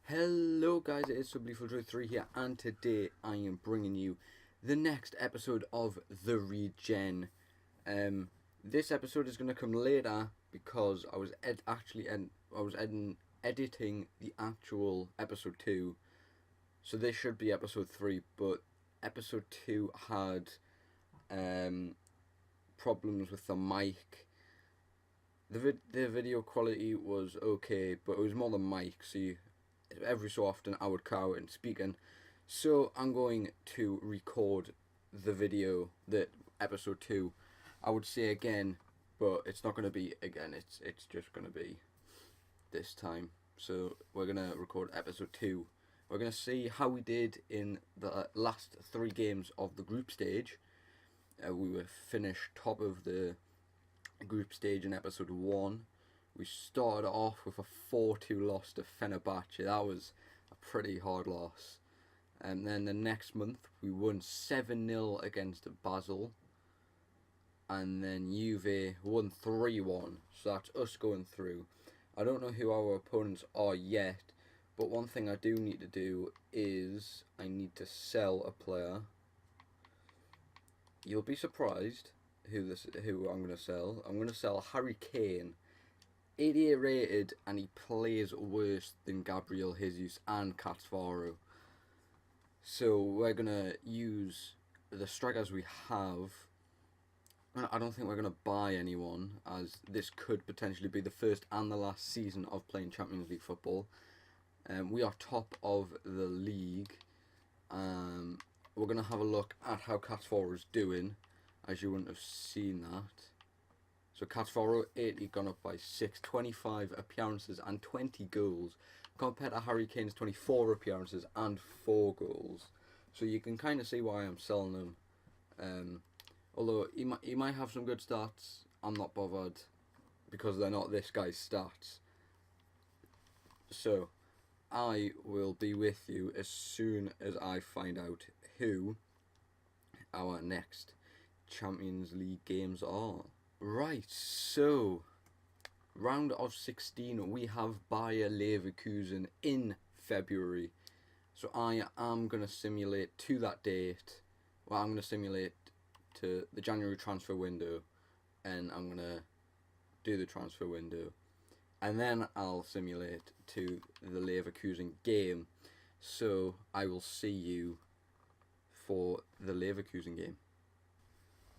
Hello guys, it is Subblyful3 here, and today I am bringing you the next episode of the Regen. This episode is going to come later because I was editing the actual episode 2, so this should be episode 3, but episode 2 had problems with the mic. The video quality was okay, but it was more the mic, so every so often I would cut out and speaking. So I'm going to record the video, that episode 2. I would say again, but it's not going to be again, it's just going to be this time. So we're going to record episode 2. We're going to see how we did in the last 3 games of the group stage. We were finished top of the group stage in episode 1. We started off with a 4-2 loss to Fenerbahce. That was a pretty hard loss. And then the next month we won 7-0 against Basel. And then Juve won 3-1. So that's us going through. I don't know who our opponents are yet, but one thing I do need to do is I need to sell a player. You'll be surprised who I'm going to sell. I'm going to sell Harry Kane. 88 rated, and he plays worse than Gabriel Jesus and Catvaro. So we're going to use the strikers we have. I don't think we're going to buy anyone, as this could potentially be the first and the last season of playing Champions League football. We are top of the league. We're going to have a look at how Catvaro is doing, as you wouldn't have seen that. So Catvaro 80 gone up by 6, 25 appearances and 20 goals, compared to Harry Kane's 24 appearances and 4 goals. So you can kind of see why I'm selling him. Although he might have some good stats, I'm not bothered because they're not this guy's stats. So I will be with you as soon as I find out who our next Champions League games are. Right, so round of 16 we have Bayer Leverkusen in February. So I am going to simulate to that date. Well, I'm going to simulate to the January transfer window, and I'm going to do the transfer window, and then I'll simulate to the Leverkusen game. So I will see you for the Leverkusen game.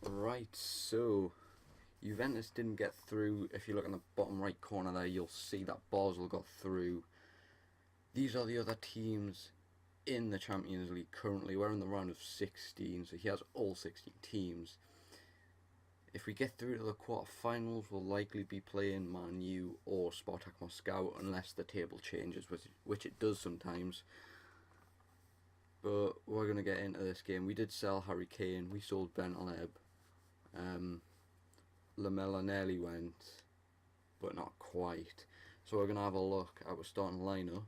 Right, so Juventus didn't get through. If you look in the bottom right corner there, you'll see that Basel got through. These are the other teams in the Champions League currently. We're in the round of 16, so he has all 16 teams. If we get through to the quarterfinals, we'll likely be playing Man U or Spartak Moscow, unless the table changes, which it does sometimes. But we're going to get into this game. We did sell Harry Kane, we sold Bentaleb. Lamella nearly went, but not quite. So we're going to have a look at our starting lineup,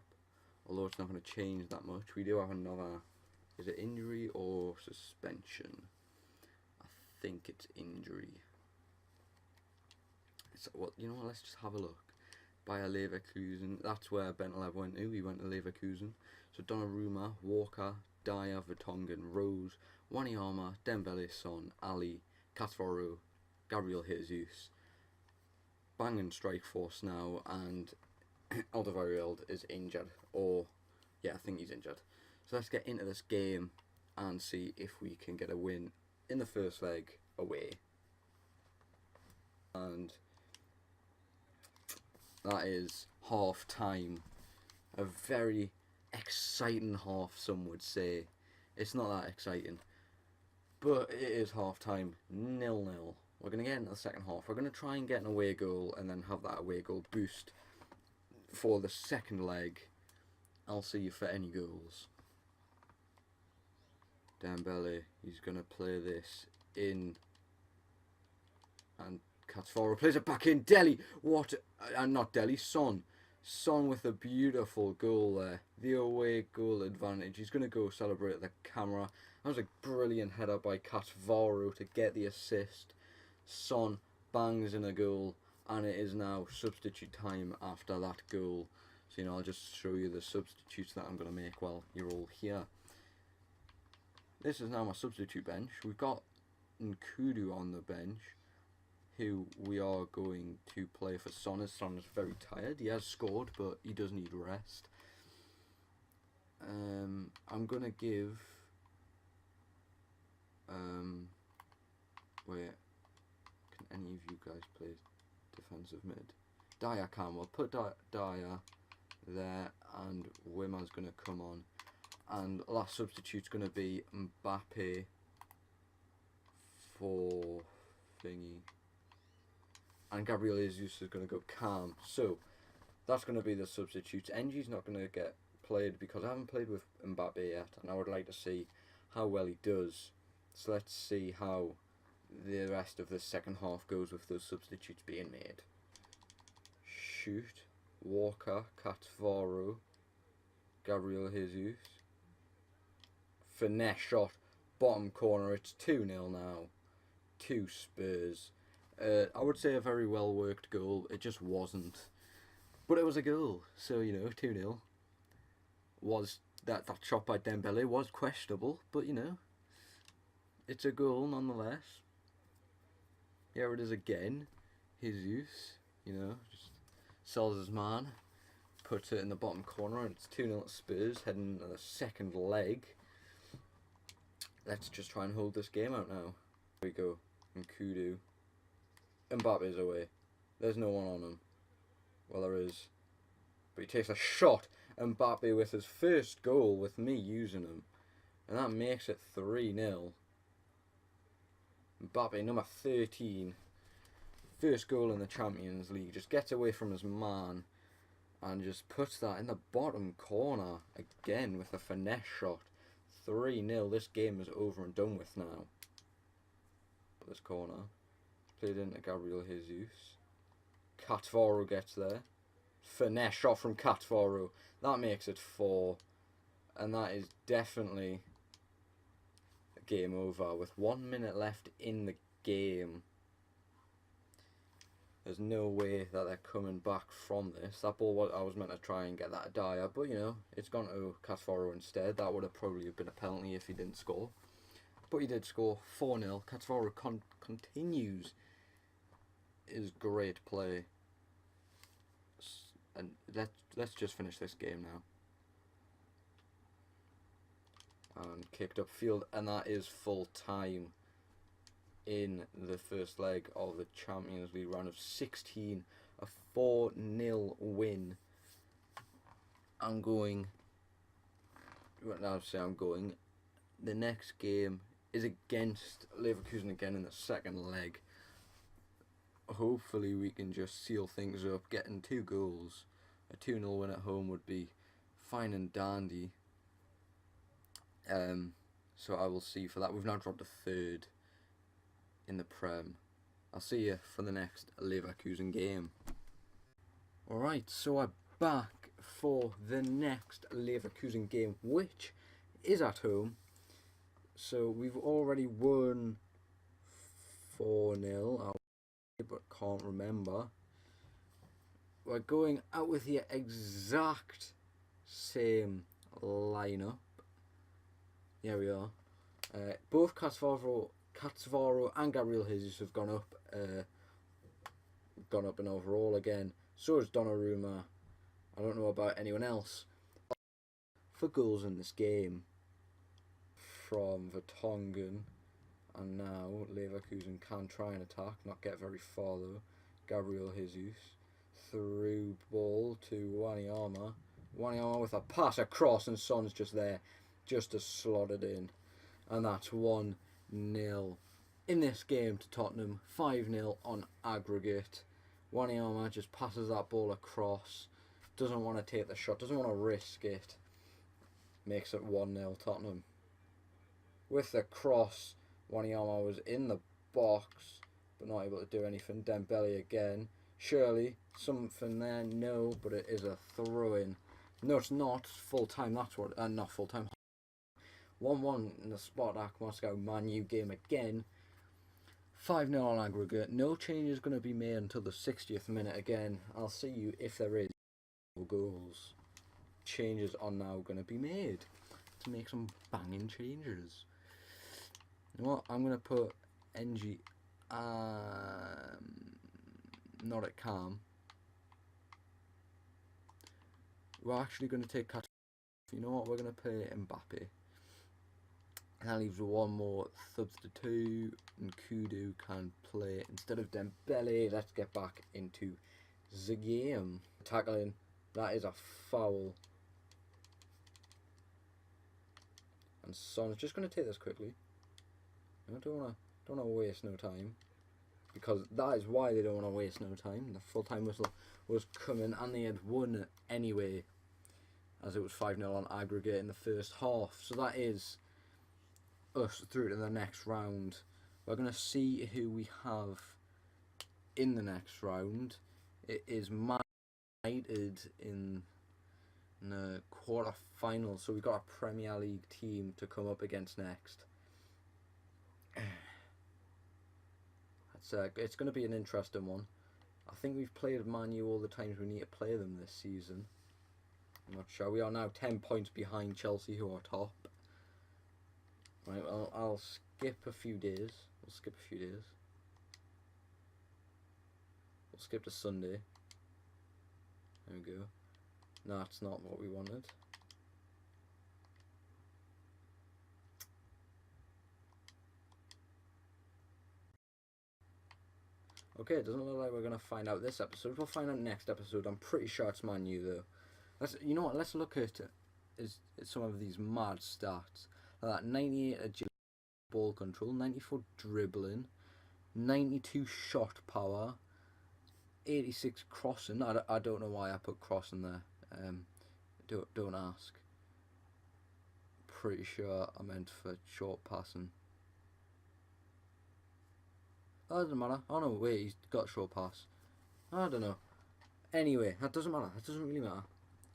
although it's not going to change that much. We do have another, is it injury or suspension? I think it's injury. So, well, you know what, let's just have a look. Bayer Leverkusen, that's where Bentaleb went to. He went to Leverkusen. So Donnarumma, Walker, Dyer, Vertonghen, Rose, Wanyama, Dembele, Son, Ali, Catvaro, Gabriel Jesus, banging strike force now, and Alderweireld is injured, or yeah, I think he's injured. So let's get into this game and see if we can get a win in the first leg away. And that is half time. A very exciting half, some would say. It's not that exciting, but it is half time, 0-0. We're going to get into the second half. We're going to try and get an away goal and then have that away goal boost for the second leg. I'll see you for any goals. Dembele, he's going to play this in. And Catvaro plays it back in. Deli, what? Not Deli, Son. Son with a beautiful goal there. The away goal advantage. He's going to go celebrate the camera. That was a brilliant header by Catvaro to get the assist. Son bangs in a goal, and it is now substitute time after that goal. So, I'll just show you the substitutes that I'm going to make while you're all here. This is now my substitute bench. We've got Nkudu on the bench, who we are going to play for Son. Son is very tired. He has scored, but he does need rest. I'm going to give... wait, can any of you guys play defensive mid? Dyer can. We'll put Dyer there, and Wimmer's going to come on. And last substitute's going to be Mbappe for thingy. And Gabriel Jesus is going to go calm. So, that's going to be the substitutes. NG's not going to get played because I haven't played with Mbappe yet. And I would like to see how well he does. So, let's see how the rest of the second half goes with those substitutes being made. Shoot. Walker, Catvaro, Gabriel Jesus. Finesse shot, bottom corner. It's 2-0 now. 2 Spurs. I would say a very well worked goal. It just wasn't. But it was a goal. So, 2-0. Was that shot by Dembele was questionable, but it's a goal nonetheless. Here it is again. Jesus, just sells his man, puts it in the bottom corner, and it's 2-0 Spurs heading into the second leg. Let's just try and hold this game out now. Here we go. Nkudu. Mbappe's away. There's no one on him. Well, there is. But he takes a shot. Mbappe with his first goal with me using him. And that makes it 3-0. Mbappe, number 13. First goal in the Champions League. Just gets away from his man. And just puts that in the bottom corner. Again with a finesse shot. 3-0. This game is over and done with now. This corner. Played into Gabriel Jesus. Catvaro gets there. Finesse shot from Catvaro. That makes it 4. And that is definitely a game over. With 1 minute left in the game. There's no way that they're coming back from this. That ball, I was meant to try and get that Dyer, but it's gone to Catvaro instead. That would have probably been a penalty if he didn't score. But he did score. 4-0. Catvaro continues his great play. And let's just finish this game now. And kicked upfield, and that is full time in the first leg of the Champions League round of 16. A 4-0 win. I'm going. The next game is against Leverkusen again in the second leg. Hopefully we can just seal things up. Getting 2 goals. A 2-0 win at home would be fine and dandy. So I will see for that. We've now dropped a 3rd in the Prem. I'll see you for the next Leverkusen game. Alright, so I'm back for the next Leverkusen game, which is at home. So we've already won 4-0, but can't remember. We're going out with the exact same lineup. Here we are. Both Catvaro and Gabriel Jesus have gone up in overall again. So has Donnarumma. I don't know about anyone else. For goals in this game from Vertonghen, and now Leverkusen can try and attack, not get very far though. Gabriel Jesus through ball to Wanyama. Wanyama with a pass across, and Son's just there, just to slot it in, and that's 1-0 in this game to Tottenham. 5-0 on aggregate. Wanyama just passes that ball across, doesn't want to take the shot, doesn't want to risk it. Makes it 1-0 Tottenham. With the cross, Wanyama was in the box, but not able to do anything. Dembele again. Surely something there? No, but it is a throw-in. No, it's not. Full time. That's what. Not full time. 1-1 in the Spartak Moscow Man U game again. 5-0 on aggregate. No change is going to be made until the 60th minute again. I'll see you if there is. goals. Changes are now going to be made to make some banging changes. You know what? I'm going to put NG not at calm. We're actually going to take Cat. You know what? We're going to play Mbappe. And that leaves one more substitute, and Kudu can play instead of Dembele. Let's get back into the game. Tackling, that is a foul. And Son's just going to take this quickly. I don't want to waste no time, because that is why they don't want to waste no time. The full-time whistle was coming, and they had won anyway, as it was 5-0 on aggregate in the first half. So that is us through to the next round. We're going to see who we have in the next round. It is Man United in the quarter-final, so we've got a Premier League team to come up against next. It's going to be an interesting one. I think we've played Man U all the times we need to play them this season. I'm not sure. We are now 10 points behind Chelsea, who are top. Right, well, I'll skip a few days. We'll skip a few days. We'll skip to Sunday. There we go. No, that's not what we wanted. Okay, it doesn't look like we're going to find out this episode. We'll find out next episode. I'm pretty sure it's Man U, though. You know what? Let's look at some of these mad stats. Like that 98 agility, ball control, 94 dribbling, 92 shot power, 86 crossing. I don't know why I put crossing there. Don't ask. Pretty sure I meant for short passing. That doesn't matter. Oh no, wait, he's got short pass. I don't know. Anyway, that doesn't matter. That doesn't really matter.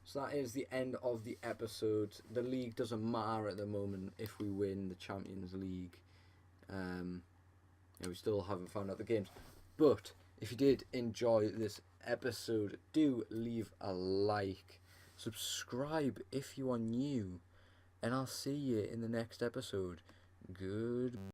So that is the end of the episode. The league doesn't matter at the moment if we win the Champions League. We still haven't found out the games. But if you did enjoy this episode, do leave a like. Subscribe if you are new. And I'll see you in the next episode. Goodbye.